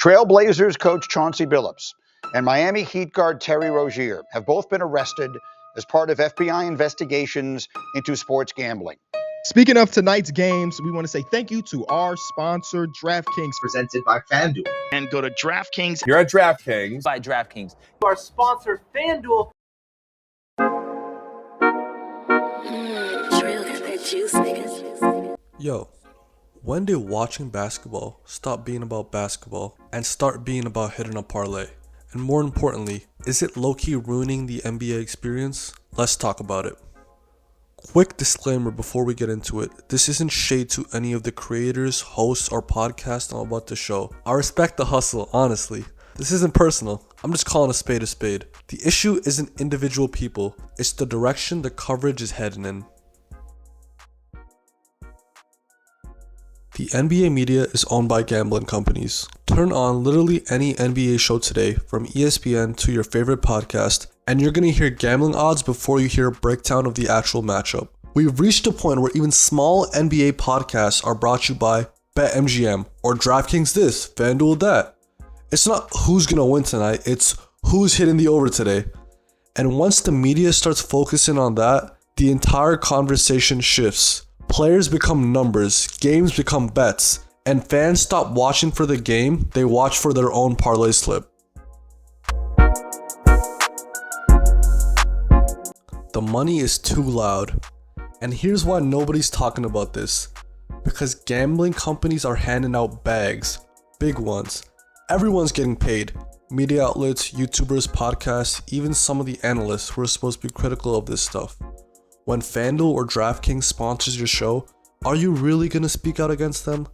Trailblazers coach Chauncey Billups and Miami Heat guard Terry Rozier have both been arrested as part of FBI investigations into sports gambling. Speaking of tonight's games, we want to say thank you to our sponsor, DraftKings, presented by FanDuel. And go to DraftKings. You're at DraftKings. By DraftKings. Our sponsor, FanDuel. Yo, when did watching basketball stop being about basketball and start being about hitting a parlay? And more importantly, is it low-key ruining the NBA experience? Let's talk about it. Quick disclaimer before we get into it. This isn't shade to any of the creators, hosts, or podcasts I'm about to show. I respect the hustle, honestly. This isn't personal. I'm just calling a spade a spade. The issue isn't individual people. It's the direction the coverage is heading in. The NBA media is owned by gambling companies. Turn on literally any NBA show today, from ESPN to your favorite podcast, and you're gonna hear gambling odds before you hear a breakdown of the actual matchup. We've reached a point where even small NBA podcasts are brought to you by BetMGM or DraftKings this, FanDuel that. It's not who's gonna win tonight, it's who's hitting the over today. And once the media starts focusing on that, the entire conversation shifts. Players become numbers, games become bets, and fans stop watching for the game, they watch for their own parlay slip. The money is too loud. And here's why nobody's talking about this. Because gambling companies are handing out bags, big ones. Everyone's getting paid. Media outlets, YouTubers, podcasts, even some of the analysts who are supposed to be critical of this stuff. When FanDuel or DraftKings sponsors your show, are you really gonna speak out against them?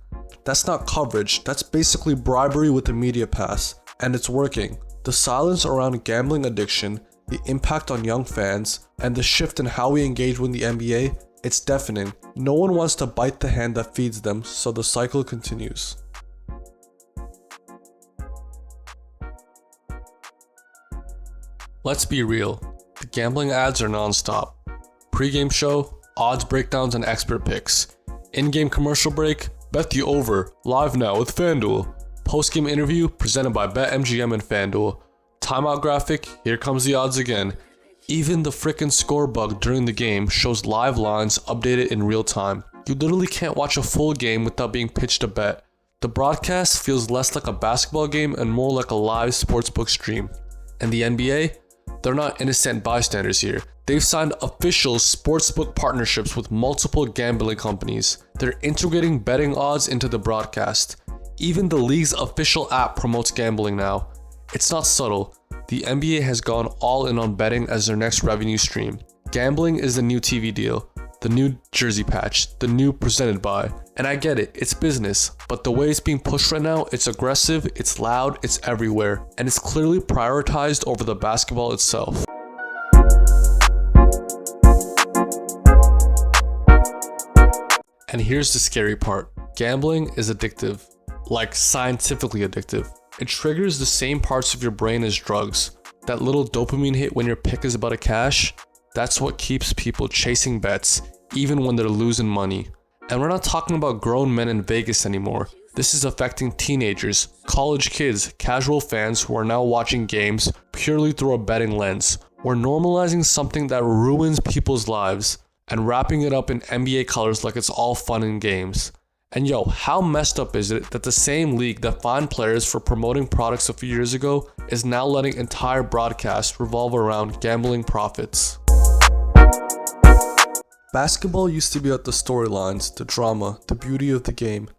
That's not coverage, that's basically bribery with a media pass, and it's working. The silence around gambling addiction, the impact on young fans, and the shift in how we engage with the NBA, it's deafening. No one wants to bite the hand that feeds them, so the cycle continues. Let's be real, the gambling ads are non-stop. Pre-game show, odds breakdowns and expert picks. In-game commercial break, bet the over, live now with FanDuel. Post-game interview, presented by BetMGM and FanDuel. Timeout graphic, here comes the odds again. Even the frickin' score bug during the game shows live lines updated in real time. You literally can't watch a full game without being pitched a bet. The broadcast feels less like a basketball game and more like a live sportsbook stream. And the NBA? They're not innocent bystanders here. They've signed official sportsbook partnerships with multiple gambling companies. They're integrating betting odds into the broadcast. Even the league's official app promotes gambling now. It's not subtle. The NBA has gone all in on betting as their next revenue stream. Gambling is the new TV deal, the new jersey patch, the new presented by. And I get it, it's business, but the way it's being pushed right now, it's aggressive, it's loud, it's everywhere, and it's clearly prioritized over the basketball itself. And here's the scary part. Gambling is addictive, like scientifically addictive. It triggers the same parts of your brain as drugs. That little dopamine hit when your pick is about to cash, that's what keeps people chasing bets, even when they're losing money. And we're not talking about grown men in Vegas anymore. This is affecting teenagers, college kids, casual fans who are now watching games purely through a betting lens. We're normalizing something that ruins people's lives and wrapping it up in NBA colors like it's all fun and games. And yo, how messed up is it that the same league that fined players for promoting products a few years ago is now letting entire broadcasts revolve around gambling profits? Basketball used to be about the storylines, the drama, the beauty of the game.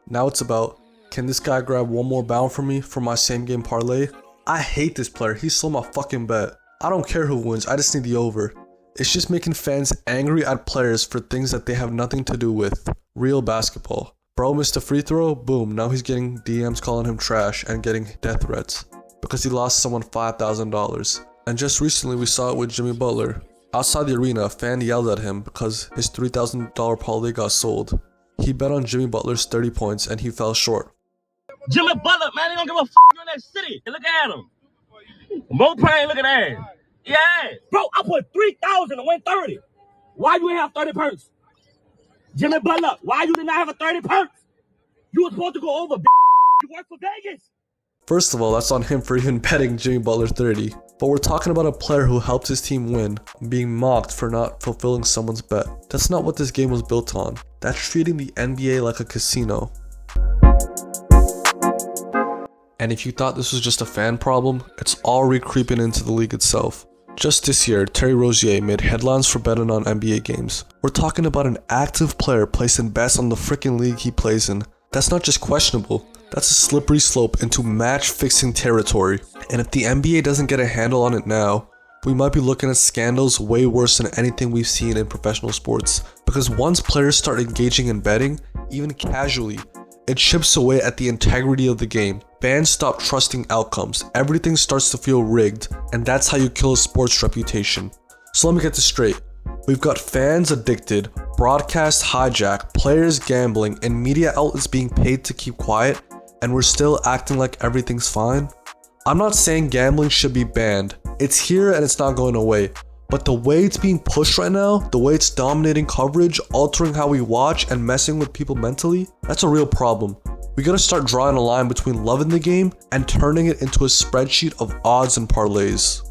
Now it's about, can this guy grab one more bound for me for my same game parlay? I hate this player, he stole my fucking bet. I don't care who wins, I just need the over. It's just making fans angry at players for things that they have nothing to do with. Real basketball. Bro missed a free throw, boom, now he's getting DMs calling him trash and getting death threats because he lost someone $5,000. And just recently we saw it with Jimmy Butler. Outside the arena, a fan yelled at him because his $3,000 parlay got sold. He bet on Jimmy Butler's 30 points and he fell short. Jimmy Butler, man, they don't give a f*** in that city. Look at him. Mo Payne, look at that. Yeah. Bro, I put 3,000 to win 30. Why you ain't have 30 perks? Jimmy Butler, why you did not have a 30 perks? You were supposed to go over. You work for Vegas. First of all, that's on him for even betting Jimmy Butler 30. But we're talking about a player who helped his team win, being mocked for not fulfilling someone's bet. That's not what this game was built on. That's treating the NBA like a casino. And if you thought this was just a fan problem, it's already creeping into the league itself. Just this year, Terry Rozier made headlines for betting on NBA games. We're talking about an active player placing bets on the freaking league he plays in. That's not just questionable, that's a slippery slope into match-fixing territory. And if the NBA doesn't get a handle on it now, we might be looking at scandals way worse than anything we've seen in professional sports. Because once players start engaging in betting, even casually, it chips away at the integrity of the game. Fans stop trusting outcomes, everything starts to feel rigged, and that's how you kill a sports reputation. So let me get this straight. We've got fans addicted, broadcast hijacked, players gambling, and media outlets being paid to keep quiet, and we're still acting like everything's fine? I'm not saying gambling should be banned. It's here and it's not going away. But the way it's being pushed right now, the way it's dominating coverage, altering how we watch, and messing with people mentally, that's a real problem. We gotta start drawing a line between loving the game and turning it into a spreadsheet of odds and parlays.